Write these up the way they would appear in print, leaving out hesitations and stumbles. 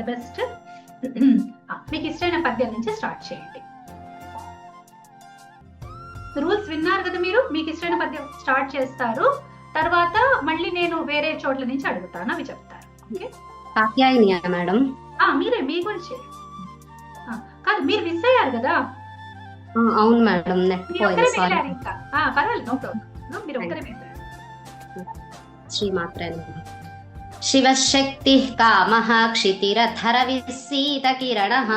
The best. మీకు ఇష్టమైన పద్యం నుంచి స్టార్ట్ చేయండి. రూల్స్ విన్నారు కదా మీరు. మీకు ఇష్టమైన పద్యం స్టార్ట్ చేస్తారు, తర్వాత మళ్ళీ నేను వేరే చోట్ల నుంచి అడుగుతాను, అవి చెప్తారు. ఓకే? కాత్యాయనియా మేడం? మీరే మీ గురించి కాదు, మీరు మిస్ అయ్యారు కదా. అవును మేడం, నెట్ పోయింది, సారీ. ఇంకా పర్వాలేదు, నో ప్రాబ్లం, మీరు ఒక్కరే మిస్ అయ్యారు. శ్రీమాత్రే నమః. శివశక్తి కామః క్షితిరధర విస్సీత కిరణః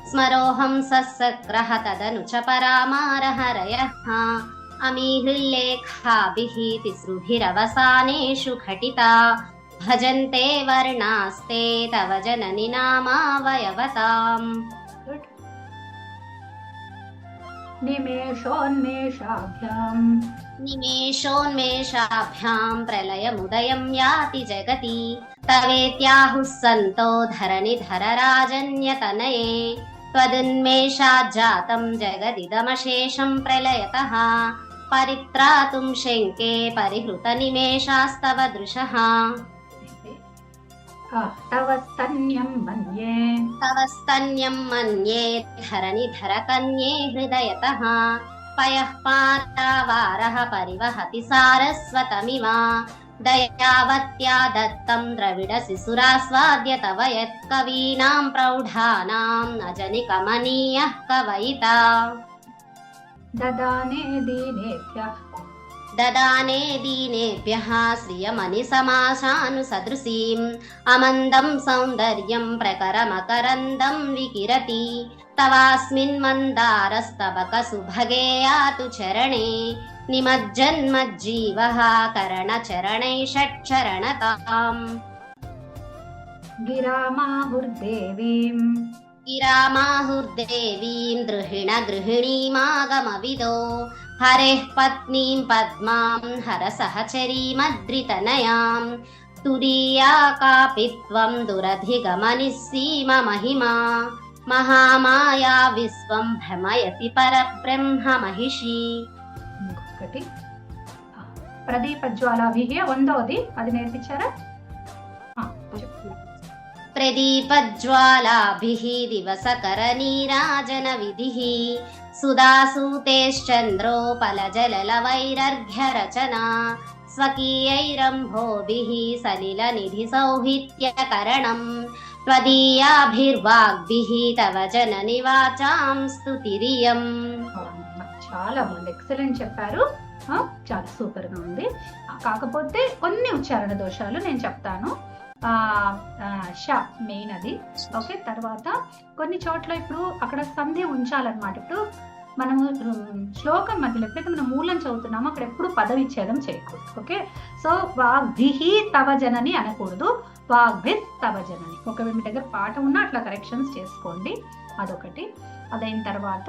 స్మరోహం సస్సగ్రహ తదను చ పరామారహరయః అమీహృల్లేఖాభిః తిసృభిరవసానేషు ఘటితా భజంతే వర్ణాస్తే తవ జనని నామావయవతాం. నిమేషోన్మేషాభ్యాం ప్రళయముదయం యాతి జగతి తవేత్యాహుః సంతో ధరణిధర రాజన్యతనయే త్వదున్మేషాజ్జాతం జగదిదమశేషం ప్రళయతః పరిత్రాతుం శంకే పరిహృత నిమేషాస్తవ దృశః. తవ స్తన్యం మన్యే ధరణిధర కన్యే హృదయతః పయః పారావారః పరివహతి సారస్వతమివ దయావత్యా దత్తం ద్రవిడ శిశురాస్వాద్య తవ యత్ కవీనాం ప్రౌఢానాం నజని కమనీయః కవయితా. దదానే దీనేభ్యః శ్రియమణి సమాశాను సదృశీం అమందం సౌందర్యం ప్రకరమకరందం వికిరతి తవాస్మిన్ మందారస్తబక సుభగే యాతు చరణే నిమజ్జన్మజ్జీవః కరణచరణై షట్చరణతాం. గిరామాహుర్దేవీం గృహిణీమాగమవిదో హరేః పత్నీం పద్మాం హర సహచరీమద్రితనయాం తురీయా కాపి త్వం దురధిగమనిస్సీమ మహిమా మహామాయా విశ్వం భ్రమయతి పరబ్రహ్మ మహిషి. ఇంకొకటి ప్రదీపజ్వాలాభిః, వందోది అది నేర్పించారా? ప్రదీపజ్వాలాభిః దివసకర నీరాజన విధిః సుధాసూతేశ్చంద్రోపలజలలవైరర్ఘ్య రచనా స్వకీయైరంభోభిః సలిల నిధి సౌహిత్యకరణం త్వదీయాభిర్వాగ్భిః తవ జనని వాచాం స్తుతిరియం. చాలా బాగుంది, ఎక్సలెంట్ చెప్పారు, చాలా సూపర్ గా ఉంది. కాకపోతే కొన్ని ఉచ్చారణ దోషాలు నేను చెప్తాను. షా మెయిన్ అది. ఓకే, తర్వాత కొన్ని చోట్ల ఇప్పుడు అక్కడ సంధి ఉంచాలన్నమాట. ఇప్పుడు మనము శ్లోకం మధ్యలో ఎప్పుడైతే మనం మూలం చదువుతున్నామో అక్కడ ఎప్పుడు పదవిచ్ఛేదం చేయకూడదు. ఓకే, సో వాగ్భిహి తవ జనని అనకూడదు, వాగ్భిస్ తవ జనని. ఒకవేళ మీ దగ్గర పాట ఉన్నా అట్లా కరెక్షన్స్ చేసుకోండి, అదొకటి. అదైన తర్వాత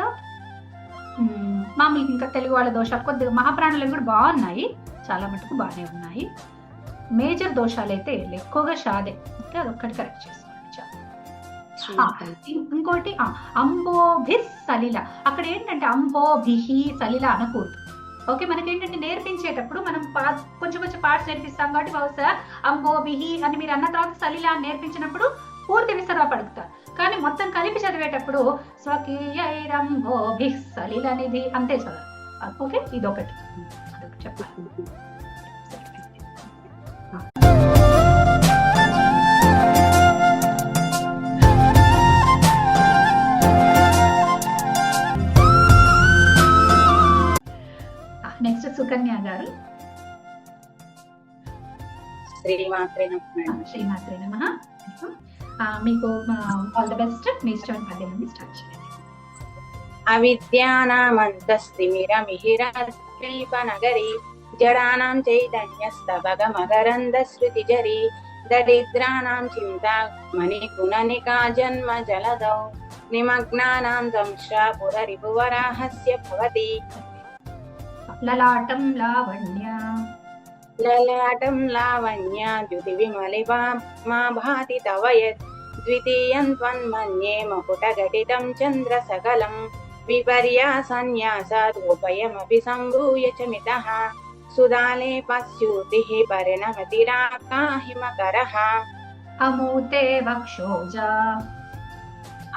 మామూలుగా ఇంకా తెలుగు వాళ్ళ దోషాలు కొద్దిగా మహాప్రాణులు కూడా బాగున్నాయి, చాలా మటుకు బాగానే ఉన్నాయి. మేజర్ దోషాలు అయితే ఎక్కువగా షాదే. ఓకే, అదొక్కటి కరెక్ట్ చేసుకోండి. ఇంకోటి అంబోభిస్ సలిల, అక్కడ ఏంటంటే అంబోభిహి సలిల అనకూడదు. ఓకే, మనకేంటంటే నేర్పించేటప్పుడు మనం కొంచెం కొంచెం పార్ట్స్ నేర్పిస్తాం కాబట్టి బహుశా అంబోభిహి అని మీరు అన్న తర్వాత సలిల అని నేర్పించినప్పుడు పూర్తి విసర్వ పడుకుతారు. కానీ మొత్తం కలిపి చదివేటప్పుడు స్వకీయైరంబోభిః సలిల నిధి అంతే చదవాలి. ఓకే, ఇదొకటి చెప్పాలి. నెక్స్ట్ సుకన్య గారు. శ్రీమాత్రే నమః. శ్రీమాత్రే నమః. మీకు ఆల్ ది బెస్ట్. మీ ఇష్టమైన పద్యం నుండి స్టార్ట్ చేయండి. అవిద్యానామంతస్తిమిరమిహిరద్వీపనగరీ జడానాం చైతన్యస్తబగమకరందశ్రుతిజరీ దరిద్రానాం చింతామణిగుణనికా జన్మ జలదౌ నిమగ్నానాం దంశ్రాపురరిపువరాహస్య భవతి. లలాటం లావణ్య ద్యుతి విమలివా మా భాతి తవ యత్ ద్వితీయం త్వన్మన్యే మకుటఘటితం చంద్ర సకలం విపర్యాసన్యాసాదోపయమపి సంభూయ చ మితః సుదాలేపస్యూతిః పరిణమతిరాకాహిమకరః अमूते वक्षोजा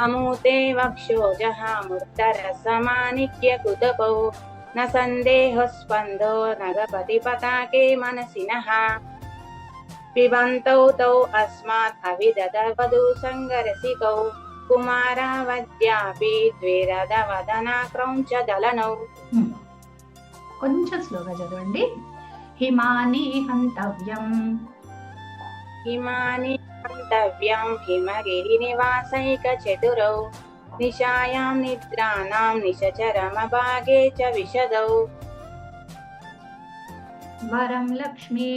अमूते वक्षोजः मूर्धरसमानिक्यकुतपौ न सन्देहस्पन्दो नगपतिपताके मनसिनः पिबन्तौ तौ अस्मात् अविदधवधू सङ्गरसिकौ कुमारावद्यापि द्विरदवदना क्रौञ्चदलनौ కొంచెం స్లోగా చదవండి. హిమాని హంతవ్యం हिमानि हन्तव्यं हिमगिरिनिवासैकचतुरौ निशायां निद्राणां निशचरमभागे च विशदौ వరం లక్ష్మి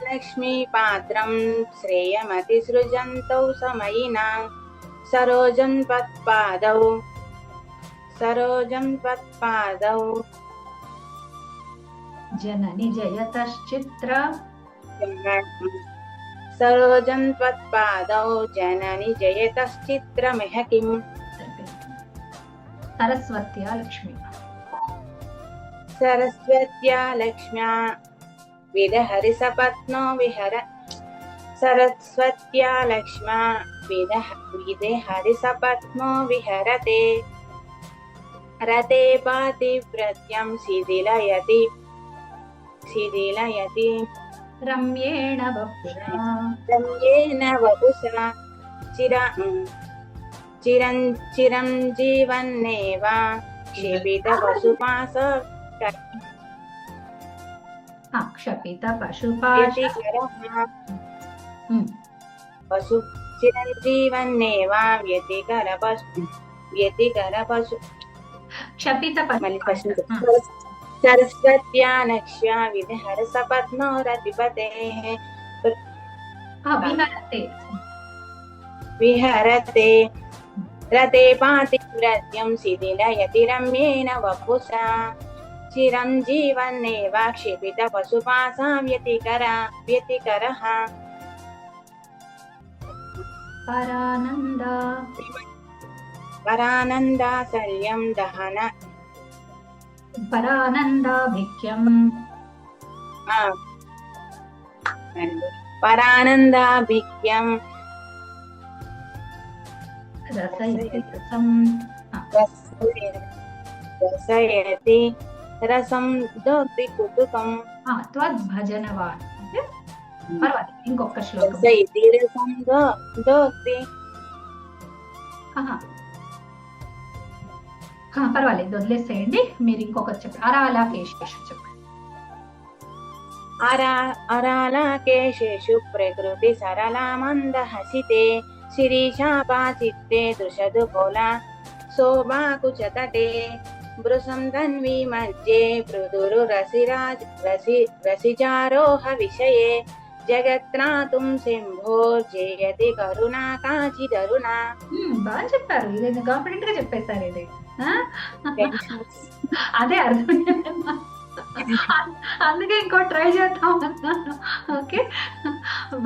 लक्ष्मीपात्रं श्रेयमतिसृजन्तौ समयिनां सरोजं त्वत्पादौ జనని జయతశ్చిత్ర सरोजं त्वत्पादौ जननि जयतश्चित्रमिह किम् సరస్వత్యా లక్ష్మి सरस्वत्या लक्ष्म्या विदहरि सपत्नो विहर सरस्वत्या लक्ष्म्या विदहरि सपत्नो विहरते रते पातिव्रत्यं शिथिलयति రమ్యేణ వపుషా रम्येन वपुषा चिरञ्जीवन्नेव क्षिपितपशुपाश క్షపిత పశుపాశ पशु चिरञ्जीवन्नेव व्यतिकर पशु క్షపిత పశు सरस्वत्या लक्ष्म्या विदहर सपत्नो रतिपतेः విహరతే विहरते रते पातिव्रत्यं शिथिलयति रम्येण वपुषा चिरञ्जीवन्नेव क्षिपितपशुपाशा व्यतिकरः परानन्दासल्यं दहन పరానందాభిఖ్యం परानन्दाभिज्ञं रसयति रसं दोक्ति कुतुकम् త్వద్భజనవాన్ పర్వాలేదు ఇంకొక శ్లోకం रसयति रसं दोक्ति పర్వాలేదు వదిలేసేయండి. మీరు ఇంకొకటి చెప్పండి. అరాలాకేశేషు చెప్పండి. अरालाकेशेषु प्रकृति सरला मन्दहसिते शिरीशापाचित्ते दृशदु कोला शोभाकुचतटे भृशं धन्वी मध्ये मृदुरु रसिजारोह विषये जगत्त्रातुं सिंहोर्जयति करुणा काचिदरुणा బాగా చెప్పారు. ఇది కాన్ఫిడెంట్ గా చెప్పేశారు. ఇది అదే అర్థం. అందుకే ఇంకో ట్రై చేద్దాం అన్నాను. ఓకే,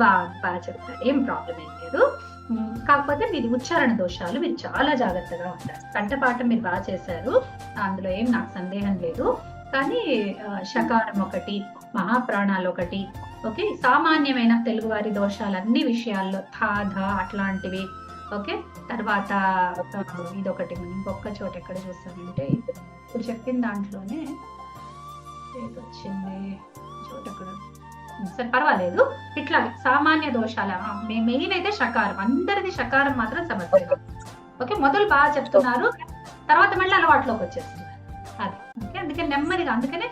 బాగా చెప్తారు. ఏం ప్రాబ్లం ఏం లేదు. కాకపోతే మీది ఉచ్చారణ దోషాలు, మీరు చాలా జాగ్రత్తగా ఉంటారు. కంఠపాఠం మీరు బాగా చేశారు, అందులో ఏం నాకు సందేహం లేదు. కానీ షకారం ఒకటి, మహాప్రాణాలు ఒకటి, ఓకే, సామాన్యమైన తెలుగువారి దోషాలు అన్ని విషయాల్లో థా ధా అట్లాంటివి. ఓకే, తర్వాత ఇదొకటి. మనం ఇంకొక చోట ఎక్కడ చూస్తామంటే ఇప్పుడు చెప్పిన దాంట్లోనే ఏదొచ్చింది చోట ఎక్కడ, సరే పర్వాలేదు. ఇట్లా సామాన్య దోషాల మెయిన్ అయితే షకారం, అందరిది షకారం మాత్రం సమస్య. ఓకే, మొదలు బాగా చెప్తున్నారు, తర్వాత మళ్ళీ అలవాట్లోకి వచ్చేస్తున్నారు. అది ఓకే, అందుకే నెమ్మదిగా, అందుకనే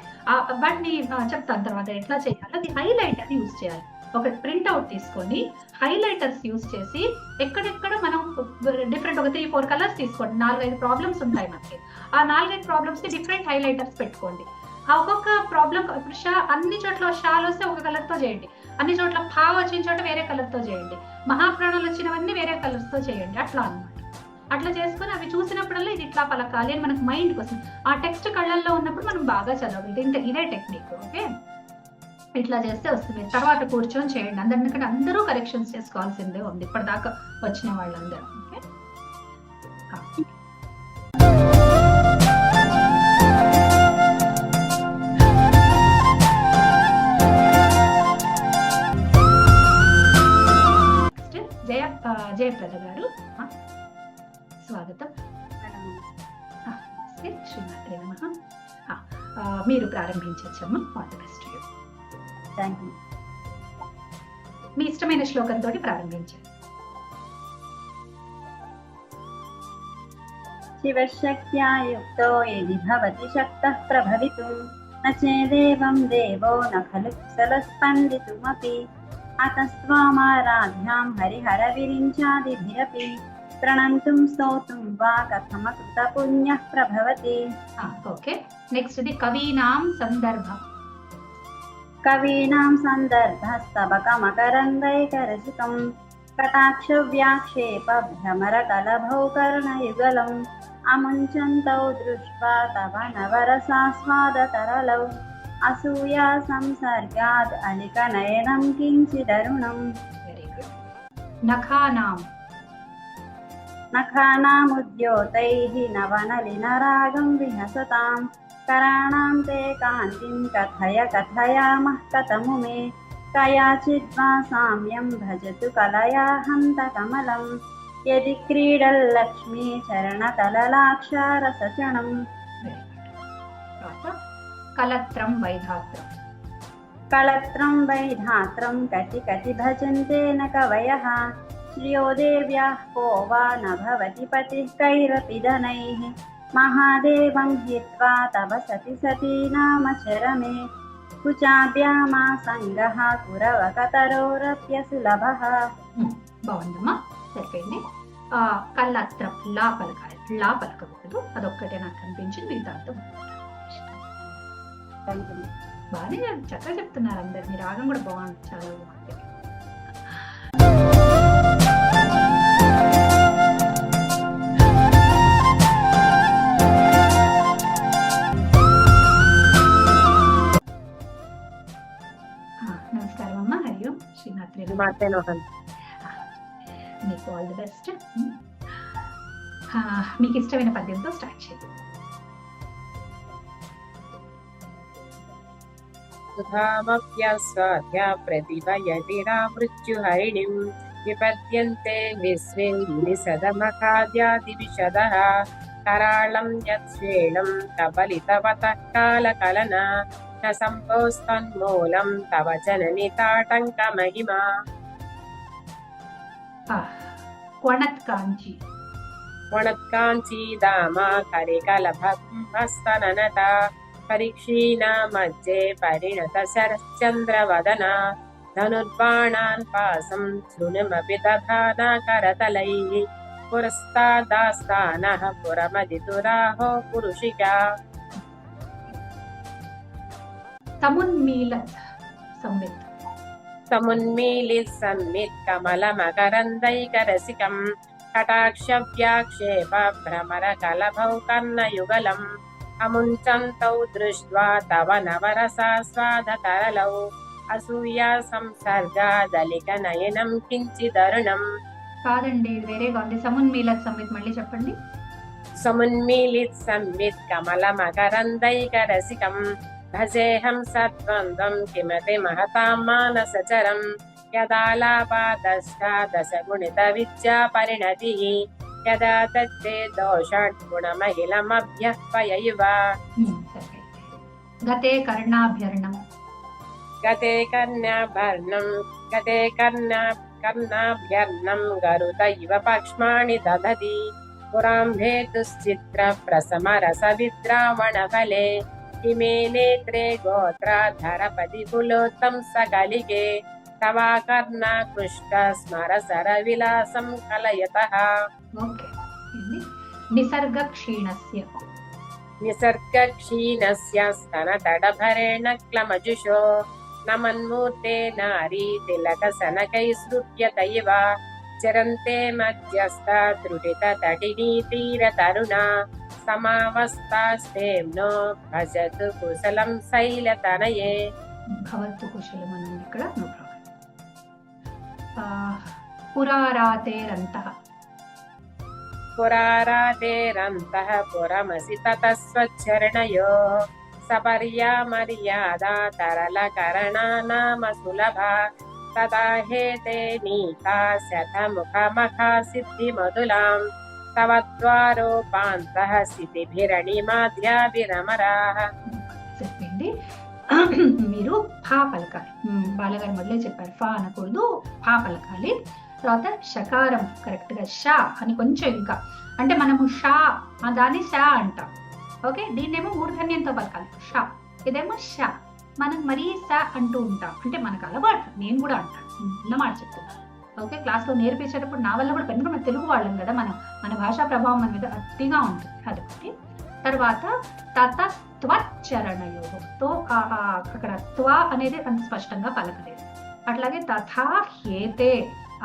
వాటిని చెప్తాను తర్వాత ఎట్లా చేయాలి. అది హైలైట్ అని యూజ్ చేయాలి. ఒక ప్రింట్అవుట్ తీసుకొని హైలైటర్స్ యూజ్ చేసి ఎక్కడెక్కడ మనం డిఫరెంట్ ఒక 3-4 కలర్స్ తీసుకోండి. 4-5 ప్రాబ్లమ్స్ ఉంటాయి మనకి. ఆ 4-5 ప్రాబ్లమ్స్ కి డిఫరెంట్ హైలైటర్స్ పెట్టుకోండి. ఆ ఒక్కొక్క ప్రాబ్లం, ఇప్పుడు షా అన్ని చోట్ల షాలు వస్తే ఒక కలర్ తో చేయండి, అన్ని చోట్ల ఫా వచ్చిన చోట వేరే కలర్ తో చేయండి, మహాప్రాణాలు వచ్చినవన్నీ వేరే కలర్స్ తో చేయండి. అట్లా అన్నమాట. అట్లా చేసుకుని అవి చూసినప్పుడల్లా ఇది ఇట్లా పలకాలి అని మనకు మైండ్కి వస్తుంది. ఆ టెక్స్ట్ కళ్ళల్లో ఉన్నప్పుడు మనం బాగా చదవాలి. ఇదే టెక్నిక్. ఓకే, ఇట్లా చేస్తే వస్తుంది. తర్వాత కూర్చొని చేయండి. ఎందుకంటే అందరూ కరెక్షన్స్ చేసుకోవాల్సిందే ఉంది ఇప్పటిదాకా వచ్చిన వాళ్ళందరూ. ఓకే, స్వాగతం. నమస్తే, శ్రీమాత్రే నమః. మీరు ప్రారంభించవచ్చమ్మా. All the best to you. Thank you. మీ ఇష్టమైన శ్లోకంతో ప్రారంభించండి. शिवशक्त्या युक्तो यदि भवति शक्तः प्रभवितुं न चेदेवं देवो न खलु कुशलस्पन्दितुमपि अतस्त्वामाराध्यां हरिहरविरिञ्चादिभिरपि प्रणन्तुं स्तोतुं वा कथमकृतपुण्यः प्रभवति. ఓకే, నెక్స్ట్ ఇది కవీనాం సందర్భం. कवीनां सन्दर्भस्तबकमकरन्दैकरसिकं कटाक्षव्याक्षेपभ्रमरकलभौ कर्णयुगलम् अमुञ्चन्तौ दृष्ट्वा तव नवरसास्वादतरलौ असूया संसर्गाद् अलिकनयनं किञ्चिदरुणम्. Very good. నఖానాం. नखानामुद्योतैः नवनलिनरागं विहसतां कराणां ते कान्तिं कथय कथयामः कथमु मे कयाचिद्वा साम्यं भजतु कलया हन्तकमलम् यदि क्रीडल्लक्ष्मी चरणतललाक्षारसचणम्. కలత్రం వైధాత్రం. कलत्रं वैधात्रं कटि कटि भजन्ते न कवयः श्रियो देव्याः को वा न भवति पतिः कैरपि धनैः महादेवं हित्वा तव सति सती नाम चरमे कुचाभ्यामासङ्गः कुरवकतरोरप्यसुलभः. బాగుందమ్మా, సరిపోయింది. కళ్ళత్రం లా పలకాలి, లా పలకకూడదు. అదొక్కటే నాకు కనిపించింది, మిగతా బాగానే చక్కగా చెప్తున్నారు అందరు. మీ రాగం కూడా బాగుంది, చాలా బాగుంది. నమస్కారం అమ్మా. హరి ఓం. శ్రీమాత్రే నమః. మీకు ఆల్ ది బెస్ట్. మీకు ఇష్టమైన పద్యంతో స్టార్ట్ చేయండి. सुधामप्यास्वाद्या प्रतिभयतिरा मृत्युहरिणीं विपद्यन्ते विश्वे निसदमखाद्यादिविशदः कराळं यत्स्वेणं कबलितवतः कालकलना न सम्भोस्तन्मूलं तव जननि ताटङ्कमहिमा. కొణత్కాంచి. वणत्काञ्चीदामा करिकलभस्तननता परीक्षीणा मध्ये परिणत शरश्चन्द्रवदना धनुर्बाणान् पासं शृणुमपि दधाना करतलैः पुरस्तादास्तानः पुरमदितुराहो पुरुषिका. సమున్మీలత్ సంవిత్. समुन्मीलित संमित् कमलमकरन्दैकरसिकं कटाक्षव्याक्षेप भ्रमरकलभौ कर्णयुगलम् अमुञ्चन्तौ दृष्ट्वा तव नवरसास्वादतरलौ असूया संसर्गादलिकनयनं किञ्चिदरुणम्. కాదండి, ఇది వేరేగా ఉంది. సమున్మీలత్ సంవిత్ మళ్ళీ చెప్పండి. समुन्मीलित संवित् कमलमकरन्दैकरसिकं भजेऽहं सद्वन्द्वं किमपि महतां मानसचरं यदालापादष्टादशगुणितविद्यापरिणतिः यदा तत्ते दोषात् गुणमहिलमभ्यः గతే కర్ణాభ్యర్ణం. गते कर्णाभ्यर्णं गरुत इव पक्ष्माणि दधति पुराम्भेतुश्चित्र प्रसमरसविद्रावणफले इमे नेत्रे गोत्राधरपति कुलोत्तं सकलिके तवा कर्णाकृष्ट स्मरसरविलासं कलयतः. ఓకే, ఇది నిసర్గ క్షీణస్య. निसर्गक्षीणस्य स्तनतडभरेण क्लमजुषो नमन्मूर्ते नारी तिलकसनकैसृप्यत इव चरन्ते मध्यस्था त्रुटिततटिनी तीरतरुणा समावस्थास्तेम्नो भजतु कुशलं शैलतनये. భవతు కుశలం అని ఉంది ఇక్కడ. No problem. పురారాతేరంతః. पुरारातेरन्तः पुरमसि ततः स्वच्छरणयो सपर्यामर्यादा तरलकरणा नाम सुलभा तदा हेते नीता शतमुखमखा सिद्धिमधुलां तव द्वारोपान्तः सितिभिरणिमाद्याभिरमराः చెప్పింది. మీరు ఫా పలకాలి. బాలగారు మొదలే చెప్పారు, ఫా అనకూడదు, ఫా పలకాలి. తర్వాత షకారం కరెక్ట్ గా షా అని కొంచెం ఇంకా అంటే మనము షా దాన్ని షా అంటాం. ఓకే, దీన్నేమో మూర్ధన్యంతో పలకాలి షా, ఇదేమో షా. మనం మరీ షా అంటూ ఉంటాం, అంటే మనకు అలవాటు, నేను కూడా అంటాను, అన్నమాట చెప్తున్నాను. ఓకే, క్లాస్ లో నేర్పించేటప్పుడు నా వల్ల కూడా ఎందుకంటే మన తెలుగు వాళ్ళం కదా, మన భాషా ప్రభావం మన మీద అతిగా ఉంటుంది అదొకటి. తర్వాత తతస్త్వచ్చరణయోగంతో అక్కడ త్వ అనేది అంత స్పష్టంగా పలకలేదు. అట్లాగే తథా హేతే,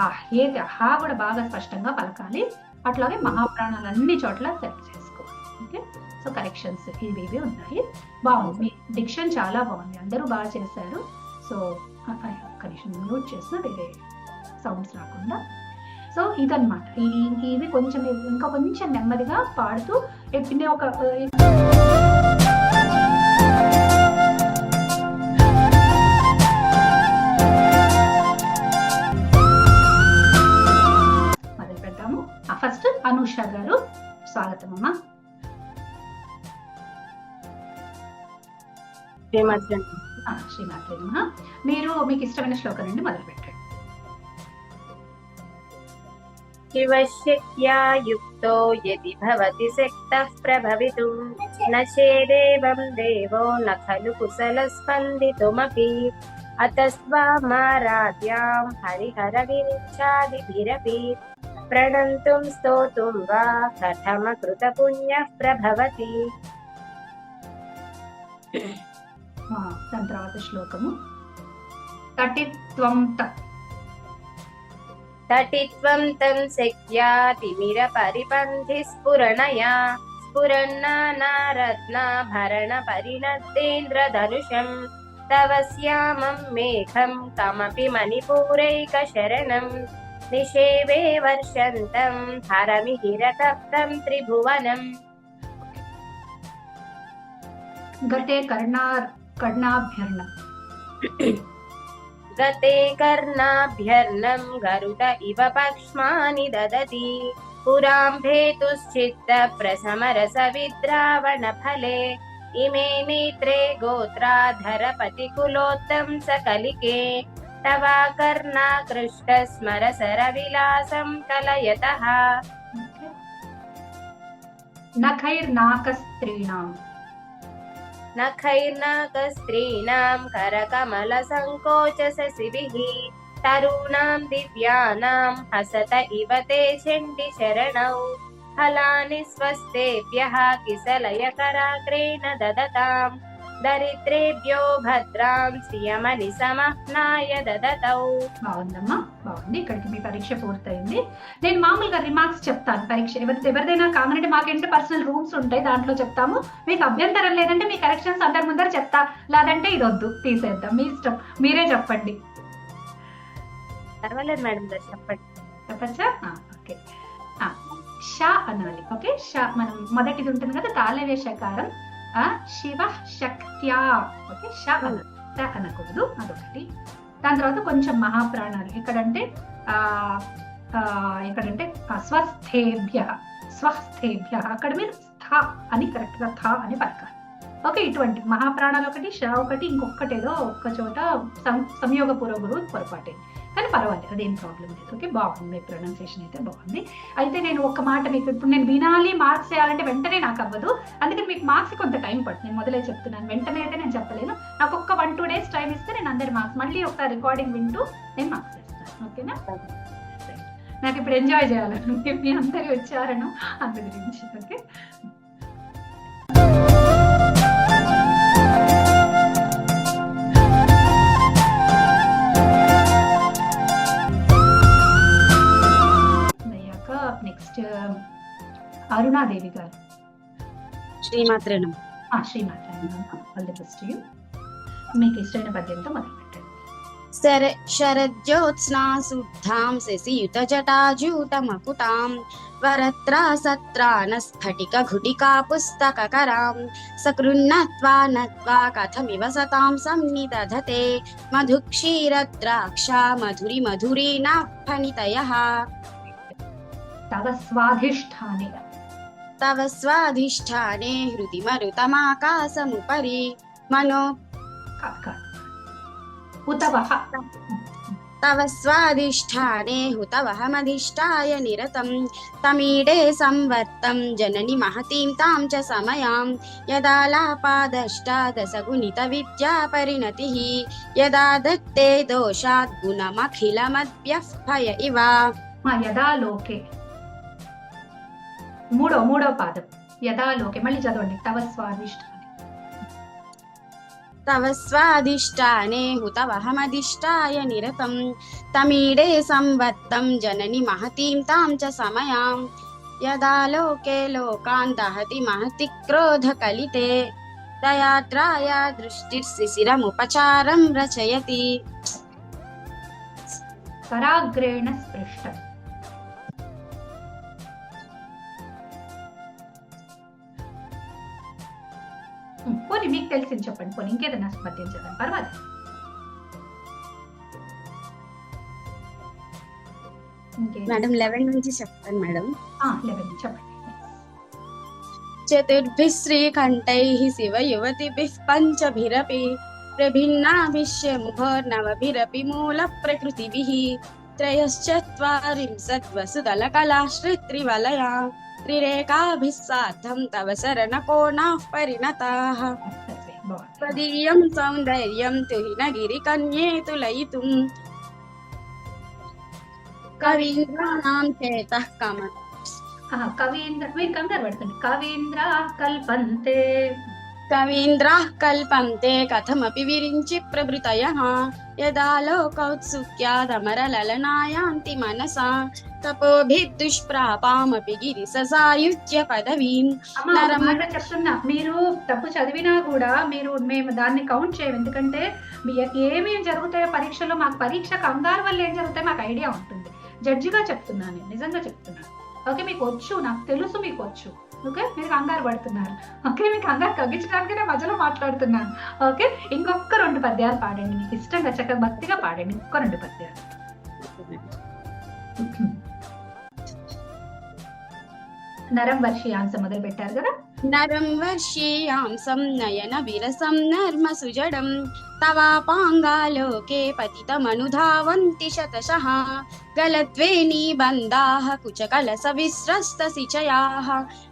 ఆ హేతే హా కూడా బాగా స్పష్టంగా పలకాలి. అట్లాగే మహాప్రాణాలు అన్ని చోట్ల సెలెక్ట్ చేసుకోవాలి. ఓకే, సో కరెక్షన్స్ ఇవి ఉన్నాయి. బాగుంది, మీ డిక్షన్ చాలా బాగుంది, అందరూ బాగా చేశారు. సో ఒక్క నిమిషం మ్యూట్ చేసిన వేరే సౌండ్స్ రాకుండా. సో ఇదన్నమాట, ఇది కొంచెం ఇంకా కొంచెం నెమ్మదిగా పాడుతూ ఎప్పుడు ఒక మొదలు పెడతాము. ఫస్ట్ అనూష గారు స్వాగతం అమ్మా. శ్రీమాత్రే నమః. మీరు మీకు ఇష్టమైన శ్లోకం నుండి మొదలు పెట్టండి. शिवशक्त्या युक्तो यदि भवति शक्तः प्रभवितुं न चेदेवं देवो न खलु कुशलस्पन्दितुमपि अतस्त्वामाराध्यां हरिहरविरिञ्चादिभिरपि प्रणन्तुं स्तोतुं वा कथमकृतपुण्यः प्रभवति. దాని తర్వాత శ్లోకము తటిత్వం तटित्वं तं शक्त्या तिमिरपरिपन्थि स्फुरन्नानारत्नाभरणपरिणतेन्द्रधनुषं तव श्यामं मेघं कमपि मणिपूरैकशरणं निषेवे वर्षन्तं हरमिहिरतप्तं त्रिभुवनम्. गते कर्णाभ्यर्णम् गते कर्णाभ्यर्णं गरुड इव पक्ष्मानि ददति पुराम्भेतुश्चित्तप्रशमरसविद्रावणफले इमे नेत्रे गोत्राधरपतिकुलोत्तं सकलिके तवा कर्णाकृष्टस्मरसरविलासं कलयतः. नखैर्नाकस्त्रीणाम् नखैर्नाकस्त्रीणां करकमलसङ्कोचशशिभिः तरूणां दिव्यानां हसत इव ते चण्डिचरणौ फलानि स्वस्तेभ्यः किसलयकराग्रेण ददतां दरिद्रेभ्यो भद्रां श्रियमनिसमह्नाय ददतौ. బాగుందమ్మా, బాగుంది. ఇక్కడికి మీ పరీక్ష పూర్తయింది. నేను మామూలుగా రిమార్క్స్ చెప్తాను. పరీక్ష ఎవరిదైనా కామనంటే మాకేంటే పర్సనల్ రూమ్స్ ఉంటాయి, దాంట్లో చెప్తాము. మీకు అభ్యంతరం లేదంటే మీ కరెక్షన్స్ అందరి ముందర చెప్తా, లేదంటే ఇది వద్దు తీసేద్దాం, మీ ఇష్టం, మీరే చెప్పండి. పర్వాలేదు మేడం, చెప్పండి. చెప్పచ్చా? ఓకే, షా అనాలి. ఓకే, షా మనం మొదటిది ఉంటుంది కదా తాళవ్య షకారం, శివ శక్త్యా. ఓకే, ష అనకూడదు, అదొకటి. దాని తర్వాత కొంచెం మహాప్రాణాలు ఎక్కడంటే స్వస్థేభ్య అక్కడ మీరు స్థ అని కరెక్ట్ గా థ అని పలకాలి. ఓకే, ఇటువంటి మహాప్రాణాలు ఒకటి, ష ఒకటి, ఇంకొకటి ఏదో ఒక్క చోట సంయోగ పూర్వగురు పొరపాటే, కానీ పర్వాలేదు, అదేం ప్రాబ్లం లేదు. ఓకే, బాగుంది, మీ ప్రొనౌన్సియేషన్ అయితే బాగుంది. అయితే నేను ఒక్క మాట మీకు ఇప్పుడు నేను వినాలి, మార్క్స్ చేయాలంటే వెంటనే నాకు అవ్వదు, అందుకని మీకు మార్క్స్ కొంత టైం పడుతుంది. నేను మొదలే చెప్తున్నాను, వెంటనే అయితే నేను చెప్పలేను. నాకు ఒక్క 1-2 days టైం ఇస్తే నేను అందరి మార్క్స్ మళ్ళీ ఒక రికార్డింగ్ వింటూ నేను మార్క్స్ చేస్తాను. ఓకేనా? నాకు ఇప్పుడు ఎంజాయ్ చేయాలని మీ అందరి వచ్చారను అందు గురించి. ఓకే, నెక్స్ట్ అరుణాదేవి గారు. శ్రీమాత్రే నమః. శ్రీమాత్రే నమః. All the best you. మీకు ఇష్టమైన పద్యంతో మొదలు పెట్టండి. శరజ్యోత్స్నాశుద్ధాం శశియుతజటాజూటమకుటాం వరత్రాసత్రానస్ఫటిక ఘుటికా పుస్తకకరాం సకృన్నత్వా నత్వా కథమివ సతాం సంనిదధతే మధుక్షీరద్రాక్షా మధురి మధురీనా ఫణితయః. తవ స్వాధిష్టానే तव स्वाधिष्ठाने हृदि मरुतमाकाशमुपरि मनो ఉతవః तव स्वाधिष्ठाने हुतवहमधिष्ठाय निरतं तमीडे संवर्तं जननि महतीं तां च समयां यदा लापादष्टादशगुणितविद्या परिणतिः यदा दत्ते दोषात् गुणमखिलमद्भ्यः भय इव యదా లోకే మూడో పాదం యదా లోకే మళ్ళీ చదవండి తవ స్వాధిష్టానే तव स्वाधिष्ठाने हुतवहमधिष्ठाय निरतं तमीडे संवत्तं जननि महतीं तां च समयां यदा लोके लोकान् दहति महति क्रोधकलिते दयाद्राया दृष्टिर्शिशिरमुपचारं रचयति కరాగ్రేణ స్పృష్ట పోనీ మీకు తెలిసింది చెప్పండి, పోనీ ఇంకేదైనా పద్యం చదవండి పర్వాలేదు. మేడం 11 నుంచి చెప్తాను మేడం. 11 చెప్పండి. चतुर्भिः श्रीकण्ठैः शिवयुवतिभिः पञ्चभिरपि प्रभिन्नाभिष्यमुखोर्नवभिरपि मूलप्रकृतिभिः त्रयश्चत्वारिंशद्वसुदलकलाश्रित्रिवलया त्रिरेकाभिः सार्धं तव शरणकोणाः परिणताः त्वदीयं सौन्दर्यं तुहिनगिरिकन्ये तुलयितुम् कवीन्द्राणां चेतः कमत् కవీంద్ర మీరు కంగారు పడుతుంది. కవీంద్ర కల్పంతే कवीन्द्राः कल्पन्ते कथमपि विरिञ्चि प्रभृतयः यदा लोकौत्सुक्यादमरललनायान्ति मनसा तपोभिर्दुष्प्रापामपि गिरिससायुज्य पदवीम् మాట చెప్తున్నా, మీరు తప్పు చదివినా కూడా మేము దాన్ని కౌంట్ చేయం. ఎందుకంటే ఏమేమి జరుగుతాయో పరీక్షలో, మాకు పరీక్ష కంగారు వల్ల ఏం జరుగుతాయో మాకు ఐడియా ఉంటుంది. జడ్జిగా చెప్తున్నాను, నిజంగా చెప్తున్నాను. ఓకే, మీకు వచ్చు, నాకు తెలుసు మీకు వచ్చు. ఓకే, మీరు కంగారు పడుతున్నారు. ఓకే, మీకు కంగారు తగ్గించడానికి నేను మధ్యలో మాట్లాడుతున్నాను. ఓకే, ఇంకొక 2 పద్యాలు పాడండి, మీకు ఇష్టంగా చక్కగా భక్తిగా పాడండి. ఇంకొక 2 పద్యాలు. నరం వర్షియాంశం మొదలు పెట్టారు కదా. नरं वर्षीयांसं नयन विरसं नर्म सुजडं तवापाङ्गालोके पतितमनुधावन्ति शतशः गलद्वेणीबन्धाः कुचकलसविस्रस्तसिचयाः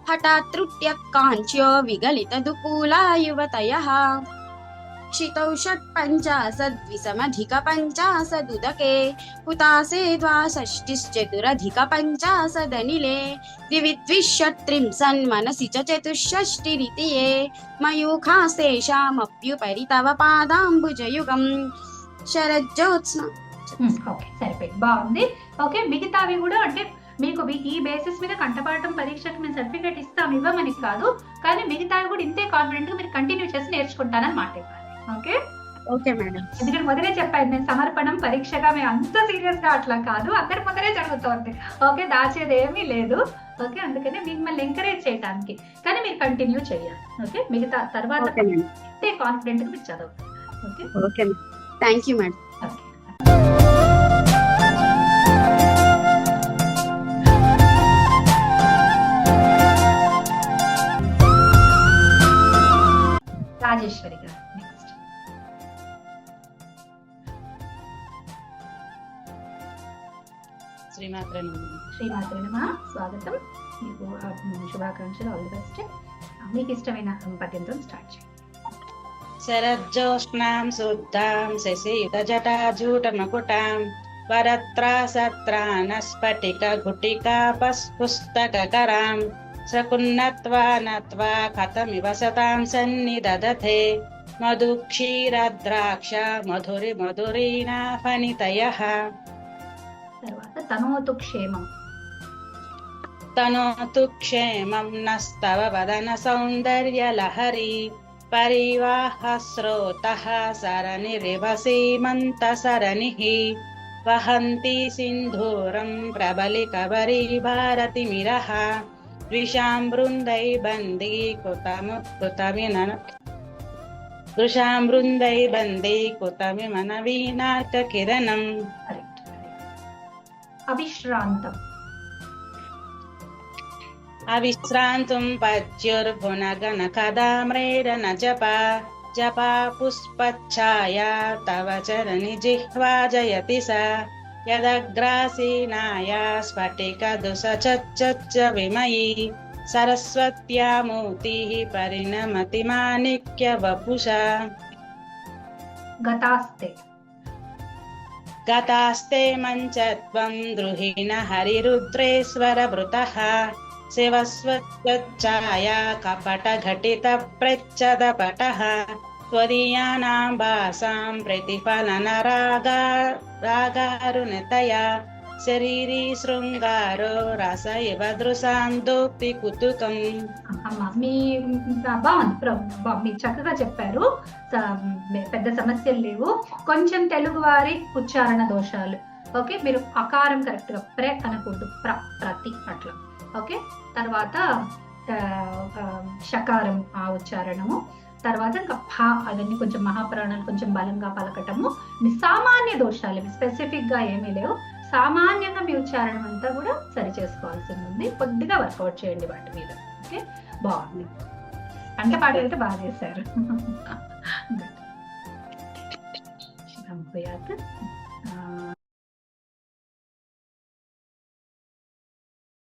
हठात् त्रुट्यत्काञ्च्यो विगलितदुकूला युवतयः क्षितौ 55,250 हुतासे 62,450 द्विविद्विषट्त्रिंशन् मनसि च 64 मयूखास्तेषामप्युपरि तव पादाम्बुजयुगम् शरज्योत्स्ना. ఓకే, సరిపోయింది, బాగుంది. ఓకే, మిగతావి కూడా అంటే మీకు ఈ బేసిస్ మీద కంఠపాఠం పరీక్షకు మేము సర్టిఫికేట్ ఇవ్వమని కాదు, కానీ మిగతావి కూడా ఇంతే కాన్ఫిడెంట్ గా మీరు కంటిన్యూ చేసి నేర్చుకుంటానని మాట ఇవ్వాలి. Okay okay madam. ఎందుకంటే మొదలే చెప్పాను నేను, సమర్పణం పరీక్షగా మేము అంత సీరియస్ గా అట్లా కాదు, అందరి ముందరే జరుగుతుంది. ఓకే, దాచేది ఏమీ లేదు. ఓకే, అందుకనే మిమ్మల్ని ఎంకరేజ్ చేయడానికి, కానీ మీరు కంటిన్యూ చేయాలి. ఓకే, మిగతా తర్వాత ఇంతే కాన్ఫిడెంట్ గా మీరు చదవాలి. Okay okay, thank you madam. Okay, Rajeshwari గారు నెక్స్ట్. శ్రీమాత్రే నమః. స్వాగతం, మీకు శుభాకాంక్షలు, ఆల్ ది బెస్ట్. మీకు ఇష్టమైన పద్యంతో స్టార్ట్ చేయండి. శరజ్యోత్స్నాం శుద్ధాం శశియుతజటాజూటమకుటాం వరత్రాసత్రానస్ఫటిక గుటికాపస్పుస్తకరాం సకున్నత్వా నత్వా కథమివ సతాం సన్నిదధతే మధుక్షీరద్రాక్ష మధురి మధురీనా ఫణితయః. తర్వాత తనోతు క్షేమం. తనోతు క్షేమం నస్తవ వదన సౌందర్యలహరి పరివాహ స్రోతః సరణిరివ సీమంత సరణిః వహంతి సింధూరం ప్రబలికబరీ భారతిమిరః ద్విషాం బృందై బందీకృతమిమనవీనార్క కిరణం. అవిశ్రాంతం. అవిశ్రాంతుం పద్యుర్భునగనకదామ్రేరన జపా జపా పుష్పచ్ఛాయా తవ చరణి జిహ్వా జయతి సా యదగ్రాసీనాయా స్ఫటికదుసచచ్చ విమయీ సరస్వత్యా మూర్తిః పరిణమతి మాణిక్య వపుషా. గతాస్తే గతాస్తే మంచత్వం ద్రుహిణ హరిరుద్రేశ్వర భృతః శివస్వచ్ఛాయా కపట ఘటిత ప్రచ్చదపటః త్వదీయానాం భాసాం ప్రతిఫలన రాగారుణతయా శరీరీ శృంగారో రస ఇవ దృశాం దోక్తి కుతుకం. అమ్మ మీ బాగుంది, మీరు చక్కగా చెప్పారు. పెద్ద సమస్యలు లేవు. కొంచెం తెలుగు వారి ఉచ్చారణ దోషాలు. ఓకే, మీరు అకారం కరెక్ట్ గా ప్రే అనకూడదు, ప్రతి అట్లా. ఓకే, తర్వాత షకారం ఆ ఉచ్చారణము, తర్వాత ఇంకా భా అవన్నీ కొంచెం మహాప్రాణాలు కొంచెం బలంగా పలకటము. సామాన్య దోషాలు స్పెసిఫిక్ గా ఏమీ లేవు. సామాన్యంగా మీ ఉచ్చారణం అంతా కూడా సరి చేసుకోవాల్సింది ఉంది. కొద్దిగా వర్కౌట్ చేయండి వాటి మీద. ఓకే, బాగుంది. పంట పాట అయితే బాగా చేశారు.